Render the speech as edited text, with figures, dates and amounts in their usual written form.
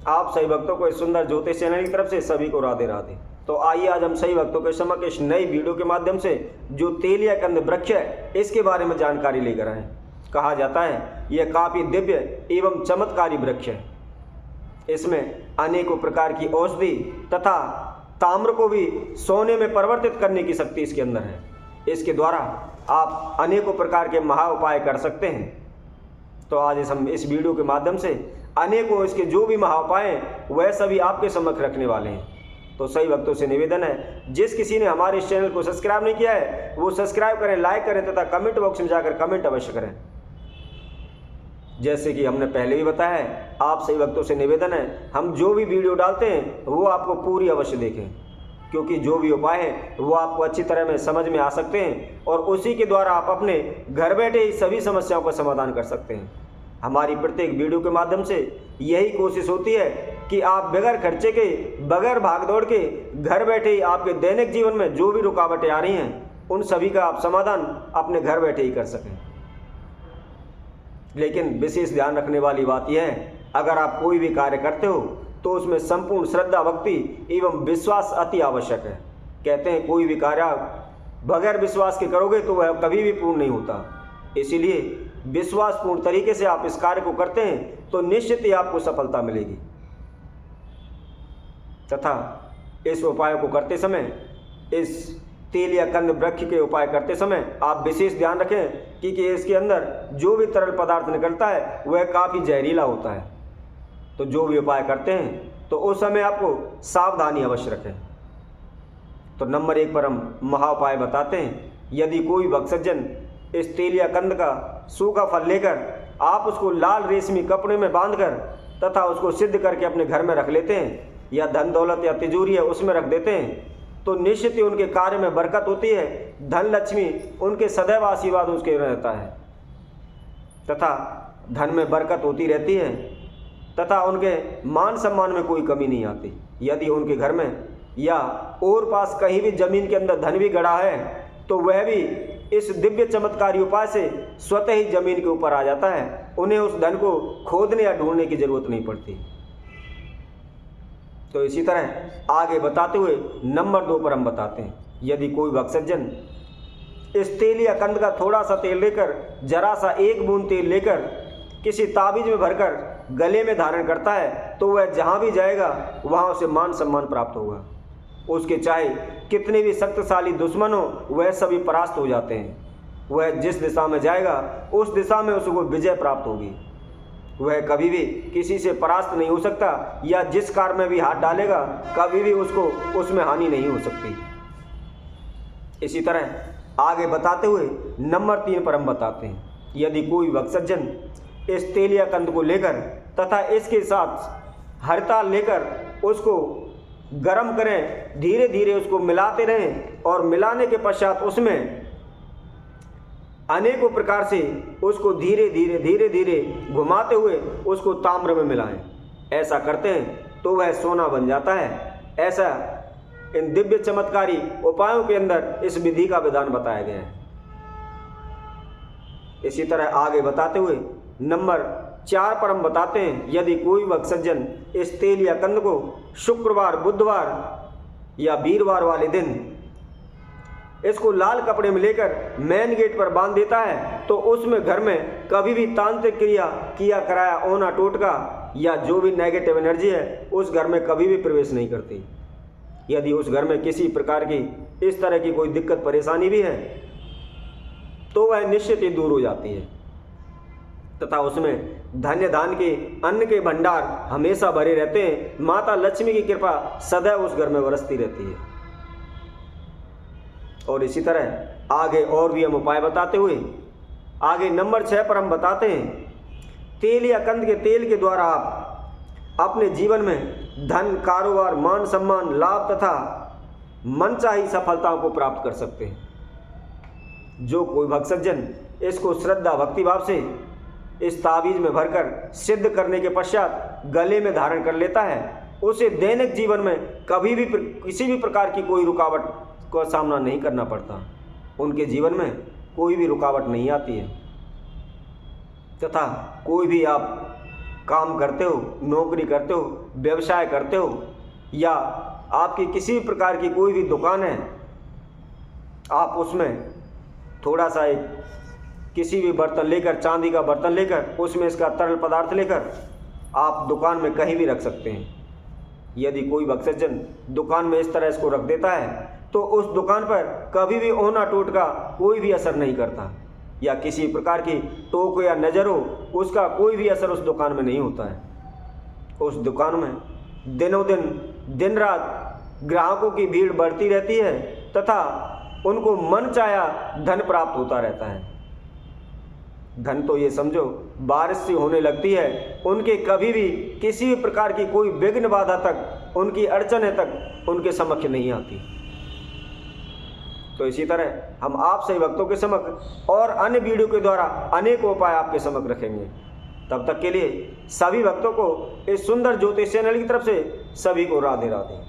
आप सही भक्तों को इस सुंदर ज्योतिष चैनल की तरफ से सभी को राधे राधे। तो आइए आज हम सही भक्तों के समक्ष इस नई वीडियो के माध्यम से जो तेलिया कंद वृक्ष है इसके बारे में जानकारी लेकर आए। कहा जाता है यह काफ़ी दिव्य एवं चमत्कारी वृक्ष है। इसमें अनेकों प्रकार की औषधि तथा ताम्र को भी सोने में परिवर्तित करने की शक्ति इसके अंदर है। इसके द्वारा आप अनेकों प्रकार के महा उपाय कर सकते हैं। तो आज हम इस वीडियो के माध्यम से अनेकों इसके जो भी महा उपाय हैं वह सभी आपके समक्ष रखने वाले हैं। तो सही भक्तों से निवेदन है, जिस किसी ने हमारे इस चैनल को सब्सक्राइब नहीं किया है वो सब्सक्राइब करें, लाइक करें तथा कमेंट बॉक्स में जाकर कमेंट अवश्य करें। जैसे कि हमने पहले भी बताया है, आप सही भक्तों से निवेदन है हम जो भी वीडियो डालते हैं वो आपको पूरी अवश्य देखें, क्योंकि जो भी उपाय हैं वो आपको अच्छी तरह में समझ में आ सकते हैं और उसी के द्वारा आप अपने घर बैठे ही सभी समस्याओं का समाधान कर सकते हैं। हमारी प्रत्येक वीडियो के माध्यम से यही कोशिश होती है कि आप बगैर खर्चे के, बगैर भागदौड़ के घर बैठे ही आपके दैनिक जीवन में जो भी रुकावटें आ रही हैं उन सभी का आप समाधान अपने घर बैठे ही कर सकें। लेकिन विशेष ध्यान रखने वाली बात यह है, अगर आप कोई भी कार्य करते हो तो उसमें संपूर्ण श्रद्धा, भक्ति एवं विश्वास अति आवश्यक है। कहते हैं कोई भी कार्य बगैर विश्वास के करोगे तो वह कभी भी पूर्ण नहीं होता। इसीलिए विश्वासपूर्ण तरीके से आप इस कार्य को करते हैं तो निश्चित ही आपको सफलता मिलेगी। तथा इस उपाय को करते समय, इस तेलिया कंद वृक्ष के उपाय करते समय आप विशेष ध्यान रखें कि इसके अंदर जो भी तरल पदार्थ निकलता है वह काफ़ी जहरीला होता है। तो जो भी उपाय करते हैं तो उस समय आपको सावधानी अवश्य रखें। तो नंबर 1 पर हम महा उपाय बताते हैं। यदि कोई भक्त सज्जन इस तेलिया कंद का सूखा फल लेकर आप उसको लाल रेशमी कपड़े में बांधकर तथा उसको सिद्ध करके अपने घर में रख लेते हैं या धन दौलत या तिजोरी है उसमें रख देते हैं तो निश्चित ही उनके कार्य में बरकत होती है। धन लक्ष्मी उनके सदैव आशीर्वाद उसके रहता है तथा धन में बरकत होती रहती है तथा उनके मान सम्मान में कोई कमी नहीं आती। यदि उनके घर में या और पास कहीं भी जमीन के अंदर धन भी गड़ा है तो वह भी इस दिव्य चमत्कारी उपाय से स्वतः ही जमीन के ऊपर आ जाता है। उन्हें उस धन को खोदने या ढूंढने की जरूरत नहीं पड़ती। तो इसी तरह आगे बताते हुए नंबर 2 पर हम बताते हैं, यदि कोई भक्त सज्जन इस तेलिया कंद का थोड़ा सा तेल लेकर, जरा सा 1 बूंद तेल लेकर किसी ताबीज में भरकर गले में धारण करता है तो वह जहाँ भी जाएगा वहाँ उसे मान सम्मान प्राप्त होगा। उसके चाहे कितने भी शक्तिशाली दुश्मन हो वह सभी परास्त हो जाते हैं। वह जिस दिशा में जाएगा उस दिशा में उसको विजय प्राप्त होगी। वह कभी भी किसी से परास्त नहीं हो सकता या जिस कार्य में भी हाथ डालेगा कभी भी उसको उसमें हानि नहीं हो सकती। इसी तरह आगे बताते हुए नंबर 3 पर हम बताते हैं, यदि कोई भक्त सज्जन इस तेलिया कंद को लेकर तथा इसके साथ हरताल लेकर उसको गर्म करें, धीरे धीरे उसको मिलाते रहें और मिलाने के पश्चात उसमें अनेकों प्रकार से उसको धीरे धीरे घुमाते हुए उसको ताम्र में मिलाएं। ऐसा करते हैं तो वह सोना बन जाता है। ऐसा इन दिव्य चमत्कारी उपायों के अंदर इस विधि का विधान बताया गया है। इसी तरह आगे बताते हुए नंबर 4 पर हम बताते हैं, यदि कोई भक्त सज्जन इस तेलिया कंद को शुक्रवार, बुधवार या वीरवार वाले दिन इसको लाल कपड़े में लेकर मेन गेट पर बांध देता है तो उसमें घर में कभी भी तांत्रिक क्रिया किया कराया ओना टोटका या जो भी नेगेटिव एनर्जी है उस घर में कभी भी प्रवेश नहीं करती। यदि उस घर में किसी प्रकार की इस तरह की कोई दिक्कत परेशानी भी है तो वह निश्चित ही दूर हो जाती है तथा उसमें धन्य धान के अन्न के भंडार हमेशा भरे रहते हैं। माता लक्ष्मी की कृपा सदैव उस घर में बरसती रहती है। और इसी तरह आगे और भी हम उपाय बताते हुए आगे नंबर 6 पर हम बताते हैं, तेलिया कंद के तेल के द्वारा आप अपने जीवन में धन, कारोबार, मान सम्मान, लाभ तथा मनचाही सफलताओं को प्राप्त कर सकते हैं। जो कोई भक्त सज्जन इसको श्रद्धा भक्ति भाव से इस ताबीज में भरकर सिद्ध करने के पश्चात गले में धारण कर लेता है उसे दैनिक जीवन में कभी भी किसी भी प्रकार की कोई रुकावट का सामना नहीं करना पड़ता। उनके जीवन में कोई भी रुकावट नहीं आती है तथा कोई भी आप काम करते हो, नौकरी करते हो, व्यवसाय करते हो, या आपकी किसी प्रकार की कोई भी दुकान है, आप उसमें थोड़ा सा एक किसी भी बर्तन लेकर, चांदी का बर्तन लेकर, उसमें इसका तरल पदार्थ लेकर आप दुकान में कहीं भी रख सकते हैं। यदि कोई भक्तजन दुकान में इस तरह इसको रख देता है तो उस दुकान पर कभी भी ओना टोट का कोई भी असर नहीं करता, या किसी प्रकार की टोक या नज़र हो, उसका कोई भी असर उस दुकान में नहीं होता है। उस दुकान में दिनों दिन, दिन रात ग्राहकों की भीड़ बढ़ती रहती है तथा उनको मनचाहा धन प्राप्त होता रहता है। धन तो ये समझो बारिश से होने लगती है, उनके कभी भी किसी भी प्रकार की कोई विघ्न बाधा तक, उनकी अड़चनें तक उनके समक्ष नहीं आती। तो इसी तरह हम आप सभी भक्तों के समक्ष और अन्य वीडियो के द्वारा अनेक उपाय आपके समक्ष रखेंगे। तब तक के लिए सभी भक्तों को इस सुंदर ज्योतिष चैनल की तरफ से सभी को राधे राधे।